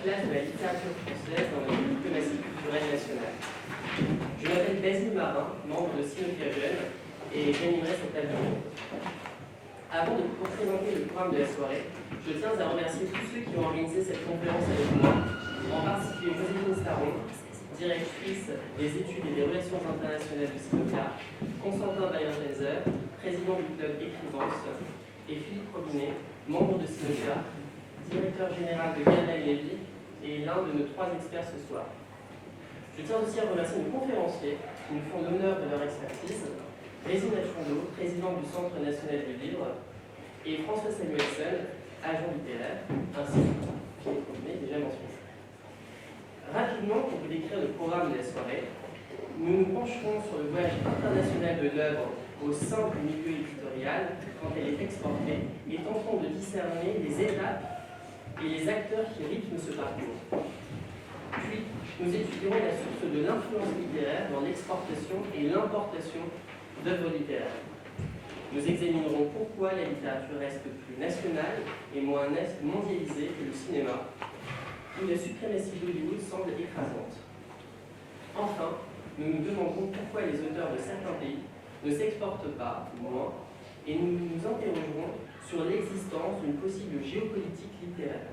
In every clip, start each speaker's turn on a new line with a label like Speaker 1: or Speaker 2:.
Speaker 1: place de la littérature française dans la diplomatie culturelle nationale. Je m'appelle Basile Marin, membre de Sinopia Jeunes, et j'animerai cette table ronde. Avant de vous présenter le programme de la soirée, je tiens à remercier tous ceux qui ont organisé cette conférence avec moi, en particulier Joséphine Staron, directrice des études et des relations internationales de Sinopia, Constantin Bayer-Genzer, président du club Écrivance, et Philippe Robinet, membre de Sinopia, directeur général de Gardel Lévy et l'un de nos 3 experts ce soir. Je tiens aussi à remercier nos conférenciers qui nous font l'honneur de leur expertise, Résine Achondo, président du Centre national du livre, et François Samuelson, agent littéraire, ainsi que Philippe Robinet, déjà mentionné. Rapidement, pour vous décrire le programme de la soirée, nous nous pencherons sur le voyage international de l'œuvre au sein du milieu éditorial quand elle est exportée et tenterons de discerner les étapes et les acteurs qui rythment ce parcours. Puis, nous étudierons la source de l'influence littéraire dans l'exportation et l'importation d'œuvres littéraires. Nous examinerons pourquoi la littérature reste plus nationale et moins mondialisée que le cinéma, où la suprématie d'Hollywood semble écrasante. Enfin, nous nous demanderons pourquoi les auteurs de certains pays ne s'exportent pas, moins, et nous nous interrogerons sur l'existence d'une possible géopolitique littéraire.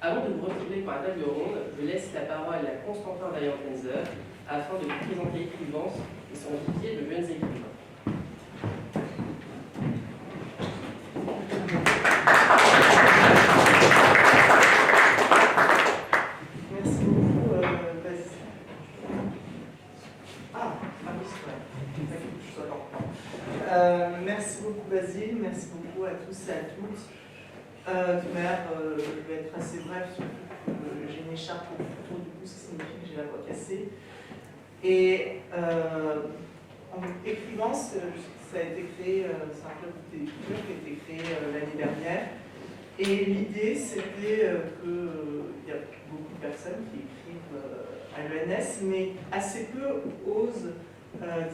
Speaker 1: Avant de vous retrouver par la table ronde, je laisse la parole à Constantin Bayer-Genzer afin de vous présenter Écrivance et son vivier de jeunes écrivains.
Speaker 2: Merci beaucoup, Basile. Merci beaucoup, Basile. Merci beaucoup à tous et à toutes. De toute manière, je vais être assez bref, surtout que j'ai une écharpe au couteau, du coup, ce qui signifie que j'ai la voix cassée. Et en Écrivance, ça a été créé, c'est un club d'écriture qui a été créé l'année dernière. Et l'idée, c'était qu'il y a beaucoup de personnes qui écrivent à l'ENS, mais assez peu osent,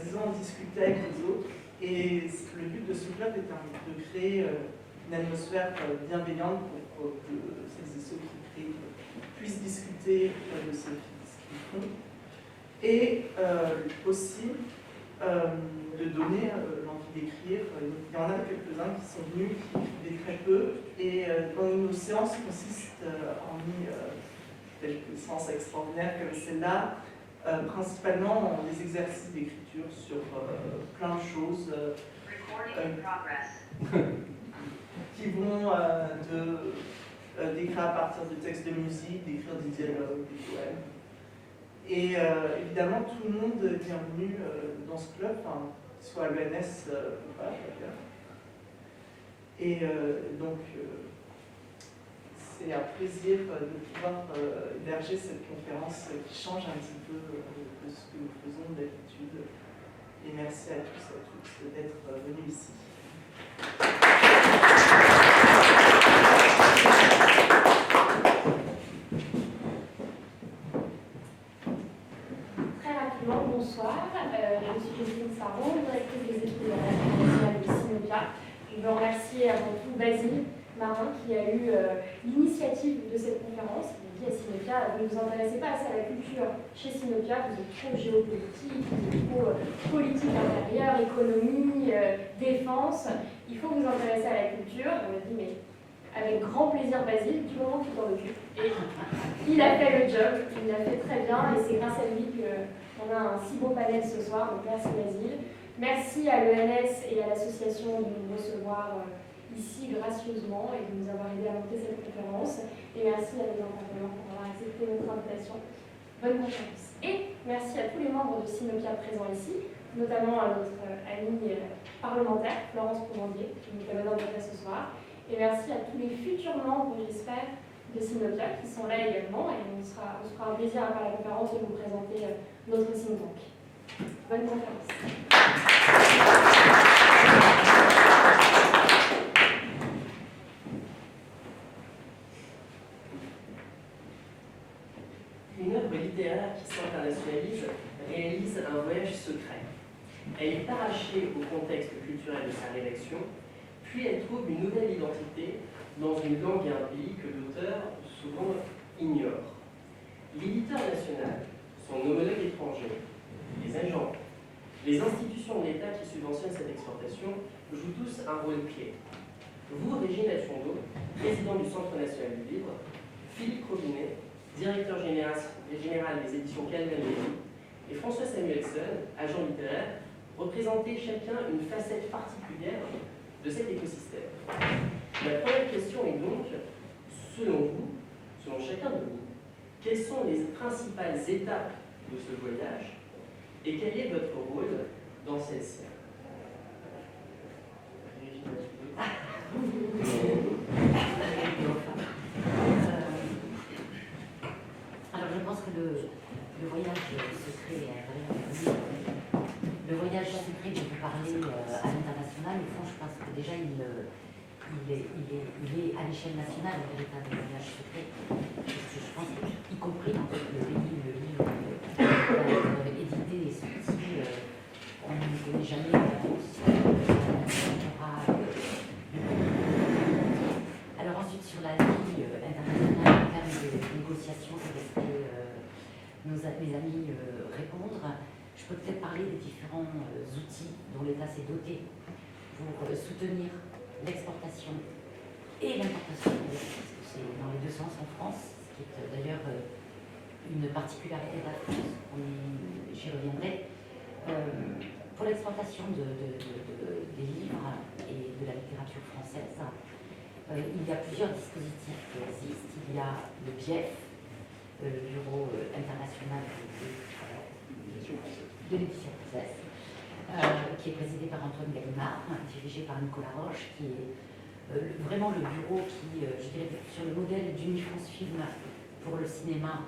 Speaker 2: disons, discuter avec les autres. Et le but de ce club est de créer une atmosphère bienveillante pour que celles et ceux qui écrivent puissent discuter de ce qu'ils font. Et aussi de donner l'envie d'écrire. Il y en a quelques-uns qui sont venus, qui écrivaient très peu. Et dans nos séances consistent, hormis quelques séances extraordinaires comme celle-là, principalement en des exercices d'écriture sur plein de choses qui vont d'écrire à partir de textes de musique, d'écrire des dialogues, des poèmes. Et évidemment, tout le monde est bienvenu dans ce club, soit à l'ENS ou pas d'ailleurs. Et donc, c'est un plaisir de pouvoir héberger cette conférence qui change un petit peu de ce que nous faisons d'habitude. Et merci à tous et à toutes d'être venus ici.
Speaker 3: Bonsoir, je suis Joséphine Staron, directrice des études internationales de Sinopia. Je veux remercier avant tout Basile Marin qui a eu l'initiative de cette conférence. Il a dit à Sinopia, vous ne vous intéressez pas assez à la culture chez Sinopia, vous êtes trop géopolitique, vous êtes trop politique intérieure, économie, défense. Il faut vous intéresser à la culture. On a dit, mais avec grand plaisir Basile, du moment que tu t'en occupes. Et il a fait le job, il l'a fait très bien et c'est grâce à lui qu'on a un si beau panel ce soir. Donc merci Basile. Merci à l'ENS et à l'association de nous recevoir ici gracieusement et de nous avoir aidé à monter cette conférence. Et merci à nos intervenants pour avoir accepté notre invitation. Bonne conférence. Et merci à tous les membres de Sinopia présents ici, notamment à notre amie parlementaire, Florence Poumandier, qui nous fait l'honneur d'être là ce soir. Et merci à tous les futurs membres, j'espère, de Sinopia qui sont là également. Et on se fera un plaisir à faire la conférence de vous présenter notre think tank. Bonne conférence.
Speaker 1: Une œuvre littéraire qui s'internationalise réalise un voyage secret. Elle est arrachée au contexte culturel de sa rédaction, puis elle trouve une nouvelle identité dans une langue et un pays que l'auteur, souvent ignorent. L'éditeur national, son homologue étranger, les agents, les institutions de l'État qui subventionnent cette exportation jouent tous un rôle clé. Vous, Régine Achondo, président du Centre national du livre, Philippe Robinet, directeur général des éditions Calvin-Lévy, et François Samuelson, agent littéraire, représentez chacun une facette particulière de cet écosystème. La première question est donc, selon vous, selon chacun de vous, quelles sont les principales étapes de ce voyage et quel est votre rôle dans celle-ci?
Speaker 4: Alors je pense que le voyage secret, le voyage secret dont vous parlez à l'international, au fond je pense que déjà il est à l'échelle nationale un véritable voyage secret. Parce que je pense y compris dans le pays, le livre va être édité et sorti, on ne connaît jamais l'avance. Alors ensuite sur la vie internationale en termes de négociations, je laisserai mes amis répondre. Je peux peut-être parler des différents outils dont l'État s'est doté pour soutenir l'exportation et l'importation, parce que c'est dans les deux sens en France, ce qui est d'ailleurs une particularité de la France, j'y reviendrai. Pour l'exportation des livres et de la littérature française, il y a plusieurs dispositifs qui existent. Il y a le BIEF, le Bureau international de l'édition française, qui est présidé par Antoine Gallimard, dirigé par Nicolas Roche, qui est vraiment le bureau qui, je dirais, sur le modèle d'Unifrance Film pour le cinéma,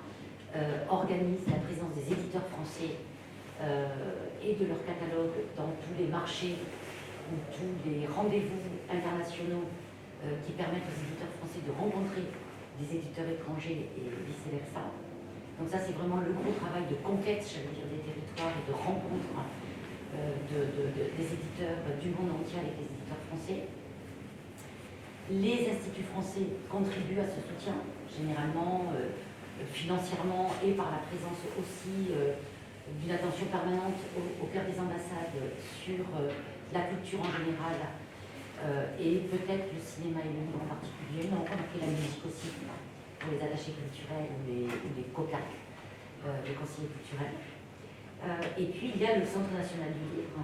Speaker 4: organise la présence des éditeurs français et de leur catalogue dans tous les marchés ou tous les rendez-vous internationaux qui permettent aux éditeurs français de rencontrer des éditeurs étrangers et vice-versa. Donc ça, c'est vraiment le gros travail de conquête, j'allais dire, des territoires et de rencontre des éditeurs du monde entier avec les éditeurs français. Les instituts français contribuent à ce soutien, généralement financièrement et par la présence aussi d'une attention permanente au cœur des ambassades sur la culture en général et peut-être le cinéma et le livre en particulier, mais on remarqué la musique aussi pour les attachés culturels ou les COCA, les conseillers culturels. Et puis il y a le Centre national du livre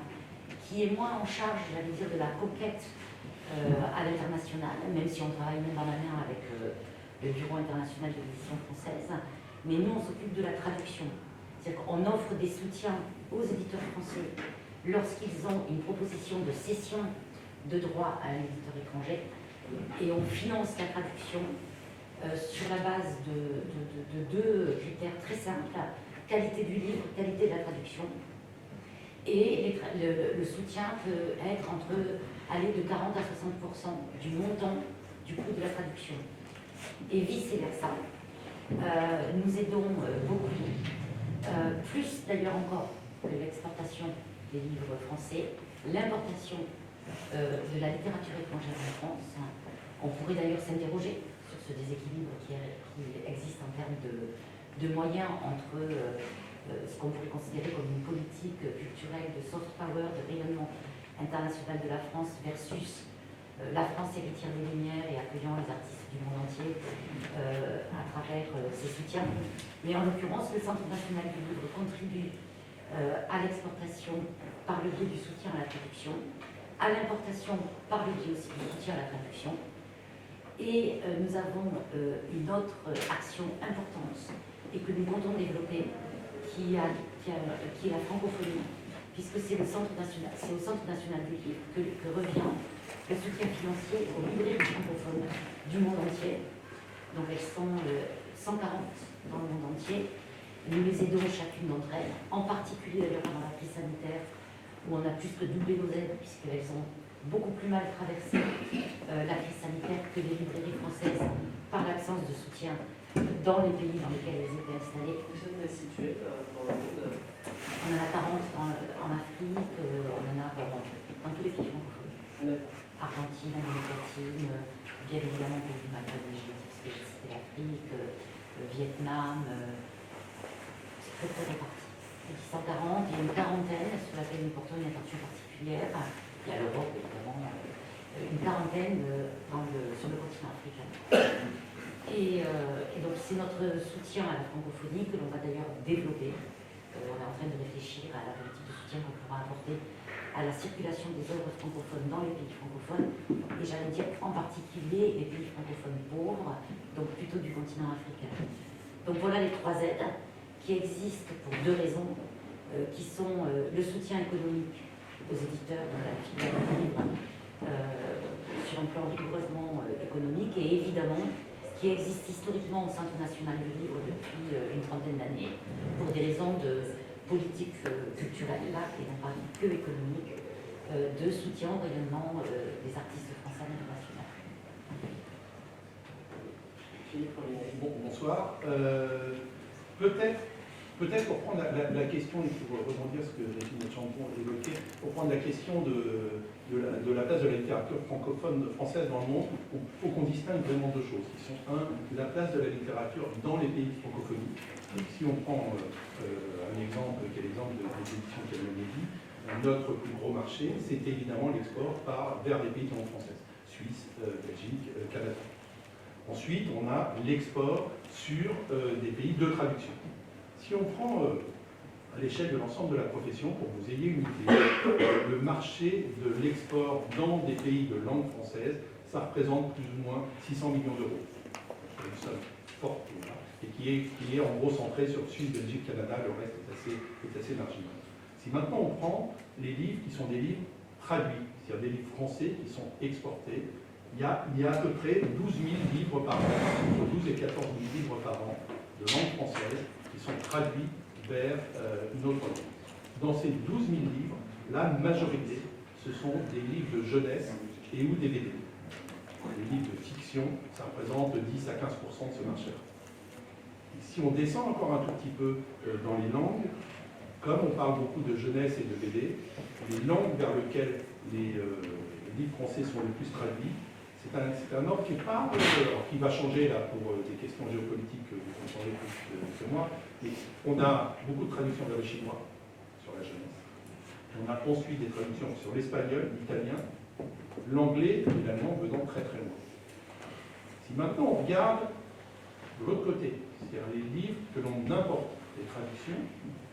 Speaker 4: qui est moins en charge, j'allais dire, de la conquête à l'international, même si on travaille main dans la main avec le Bureau international de l'édition française, mais nous on s'occupe de la traduction. C'est-à-dire qu'on offre des soutiens aux éditeurs français lorsqu'ils ont une proposition de cession de droit à un éditeur étranger et on finance la traduction sur la base de deux critères très simples, qualité du livre, qualité de la traduction. Et le soutien peut être aller de 40 à 60% du montant du coût de la traduction. Et vice-versa. Nous aidons beaucoup, plus d'ailleurs encore que l'exportation des livres français, l'importation de la littérature étrangère en France. On pourrait d'ailleurs s'interroger sur ce déséquilibre qui existe en termes de moyens entre ce qu'on pourrait considérer comme une politique culturelle de soft power, de rayonnement international de la France versus la France héritière des Lumières et accueillant les artistes du monde entier à travers ses soutiens. Mais en l'occurrence, le Centre national du livre contribue à l'exportation par le biais du soutien à la traduction, à l'importation par le biais aussi du soutien à la traduction. Et nous avons une autre action importante et que nous comptons développer qui est la francophonie, puisque c'est au Centre national du livre que revient le soutien financier aux librairies francophones du monde entier. Donc elles sont 140 dans le monde entier. Nous les aidons chacune d'entre elles, en particulier d'ailleurs pendant la crise sanitaire, où on a plus que doublé nos aides, puisqu'elles ont beaucoup plus mal traversé la crise sanitaire que les librairies françaises par l'absence de soutien dans les pays dans lesquels elles étaient installées.
Speaker 1: Vous êtes situé dans le monde?
Speaker 4: On en a 40 en Afrique, on en a dans tous les pays francophones. Argentine, Amérique latine, bien évidemment pays du Maghreb, j'ai cité l'Afrique, le Vietnam, c'est très très réparti. 140, il y a une quarantaine sur laquelle nous portons une attention particulière. Il y a l'Europe, évidemment, une quarantaine sur le continent africain. Et donc c'est notre soutien à la francophonie que l'on va d'ailleurs développer. On est en train de réfléchir à la politique de soutien qu'on pourra apporter à la circulation des œuvres francophones dans les pays francophones, et j'allais dire en particulier les pays francophones pauvres, donc plutôt du continent africain. Donc voilà les 3 aides qui existent pour 2 raisons, qui sont le soutien économique aux éditeurs dans la filière du livre sur un plan rigoureusement économique, et évidemment qui existe historiquement au Centre national du livre depuis une trentaine d'années pour des raisons de politique culturelle là, et non pas que économique, de soutien au rayonnement des artistes français à l'international.
Speaker 5: Bonsoir. Peut-être pour prendre la question, et pour rebondir ce que Régine Champon évoquait, pour prendre la question de la place de la littérature francophone française dans le monde, il faut qu'on distingue vraiment 2 choses, qui sont la place de la littérature dans les pays de francophonie. Donc, si on prend un exemple, qui est l'exemple des éditions Calmel-Lévy, notre plus gros marché, c'est évidemment l'export vers les pays de langue française, Suisse, Belgique, Canada. Ensuite, on a l'export sur des pays de traduction. Si on prend à l'échelle de l'ensemble de la profession, pour que vous ayez une idée, le marché de l'export dans des pays de langue française, ça représente plus ou moins 600 millions d'euros. C'est une somme forte, et qui est en gros centré sur Suisse, Belgique, Canada, le reste est assez marginal. Si maintenant on prend les livres qui sont des livres traduits, c'est-à-dire des livres français qui sont exportés, il y a à peu près 12 000 livres par an, entre 12 et 14 000 livres par an de langue française qui sont traduits vers une autre langue. Dans ces 12 000 livres, la majorité, ce sont des livres de jeunesse et ou des BD. Les livres de fiction, ça représente 10 à 15% de ce marché-là. Si on descend encore un tout petit peu dans les langues, comme on parle beaucoup de jeunesse et de BD, les langues vers lesquelles les livres français sont les plus traduits, c'est un ordre qui va changer là pour des questions géopolitiques que vous comprendrez plus que moi, mais on a beaucoup de traductions vers le chinois, sur la jeunesse. On a ensuite des traductions sur l'espagnol, l'italien, l'anglais et l'allemand venant très très loin. Si maintenant on regarde de l'autre côté, c'est-à-dire les livres que l'on importe, les traductions,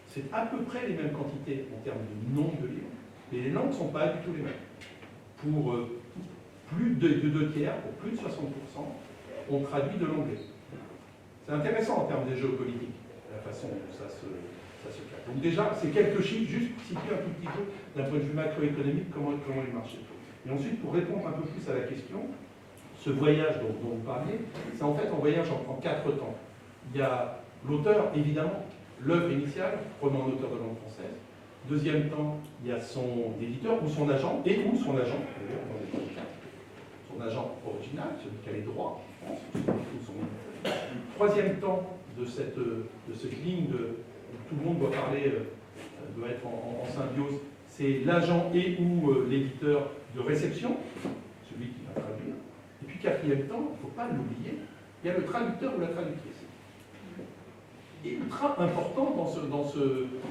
Speaker 5: c'est à peu près les mêmes quantités en termes de nombre de livres, mais les langues ne sont pas du tout les mêmes. Pour plus de 2/3, pour plus de 60%, on traduit de l'anglais. C'est intéressant en termes de géopolitique, la façon dont ça se casse. Donc déjà, c'est quelques chiffres, juste pour situer un tout petit peu d'un point de vue macroéconomique comment les marchés. Et ensuite, pour répondre un peu plus à la question, ce voyage dont vous parliez, c'est en fait un voyage en 4 temps. Il y a l'auteur, évidemment, l'œuvre initiale, prenant l'auteur de langue française. Deuxième temps, il y a son éditeur ou son agent, d'ailleurs, dans les cas. Son agent original, celui qui a les droits en France, ou son éditeur. Troisième temps de cette ligne où tout le monde doit parler, doit être en symbiose, c'est l'agent et ou l'éditeur de réception, celui qui va traduire. Et puis quatrième temps, il ne faut pas l'oublier, il y a le traducteur ou la traductrice. Ultra important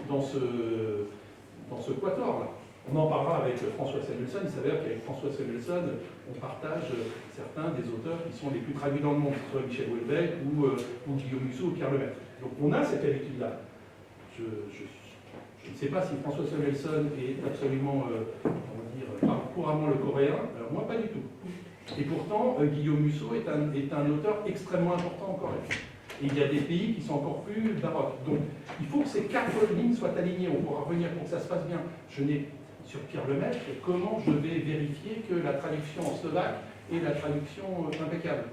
Speaker 5: dans ce quatuor-là. On en parlera avec François Samuelson. Il s'avère qu'avec François Samuelson, on partage certains des auteurs qui sont les plus traduits dans le monde, que ce soit Michel Houellebecq ou Guillaume Musso ou Pierre Lemaitre. Donc on a cette habitude-là. Je ne sais pas si François Samuelson est absolument, parle couramment le coréen. Alors moi, pas du tout. Et pourtant, Guillaume Musso est un auteur extrêmement important en Corée. Et il y a des pays qui sont encore plus baroques. Donc, il faut que ces 4 lignes soient alignées. On pourra revenir pour que ça se passe bien. Je n'ai, sur Pierre Lemaitre, comment je vais vérifier que la traduction en slovaque est la traduction impeccable?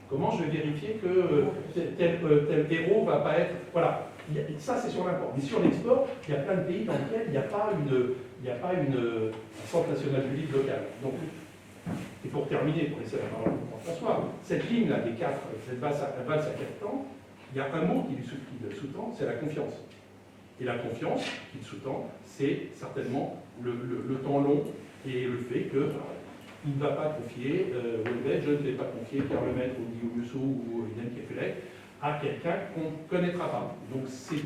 Speaker 5: Comment je vais vérifier que tel héros va pas être... Voilà, ça c'est sur l'import. Mais sur l'export, il y a plein de pays dans lesquels il n'y a pas un centre national du livre local. Donc, et pour terminer, pour laisser la parole à François, cette ligne-là des 4, cette valse à 4 temps, il y a un mot qui le sous-tend, c'est la confiance. Et la confiance qui le sous-tend, c'est certainement le temps long et le fait que il ne va pas confier, Houellebecq, je ne vais pas confier Pierre Lemaitre ou Guillaume Musso ou Hélène Kefelec à quelqu'un qu'on ne connaîtra pas. Donc c'est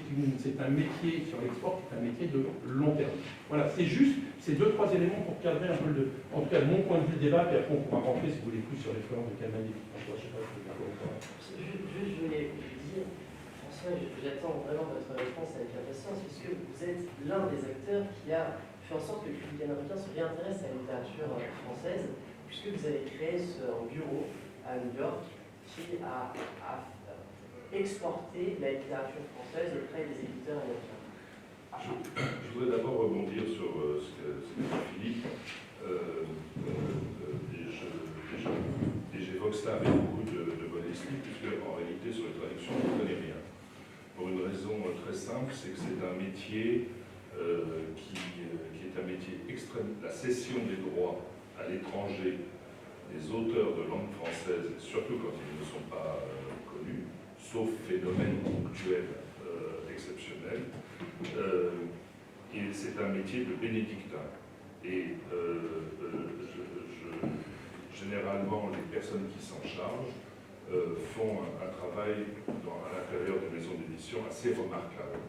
Speaker 5: un métier sur l'export qui est un métier de long terme. Voilà, c'est juste ces 2-3 éléments pour cadrer un peu en tout cas mon point de vue de débat, et après on pourra rentrer si vous voulez plus sur les flancs de Calmani. François, je sais pas si vous
Speaker 1: Je voulais vous dire, François, j'attends vraiment votre réponse avec impatience, puisque vous êtes l'un des acteurs qui a fait en sorte que le public américain se réintéresse à la littérature française, puisque vous avez créé un bureau à New York qui a exporté la littérature française auprès des éditeurs américains.
Speaker 6: Je voudrais d'abord rebondir sur ce que dit Philippe, et j'évoque cela avec beaucoup de modestie, puisque en réalité sur les traductions, je ne connais rien. Pour une raison très simple, c'est que c'est un métier qui est un métier extrême. La cession des droits à l'étranger des auteurs de langue française, surtout quand ils ne sont pas connus, sauf phénomène ponctuel exceptionnel, et c'est un métier de bénédictin. Et généralement, les personnes qui s'en chargent font un travail à l'intérieur des maisons d'édition assez remarquable.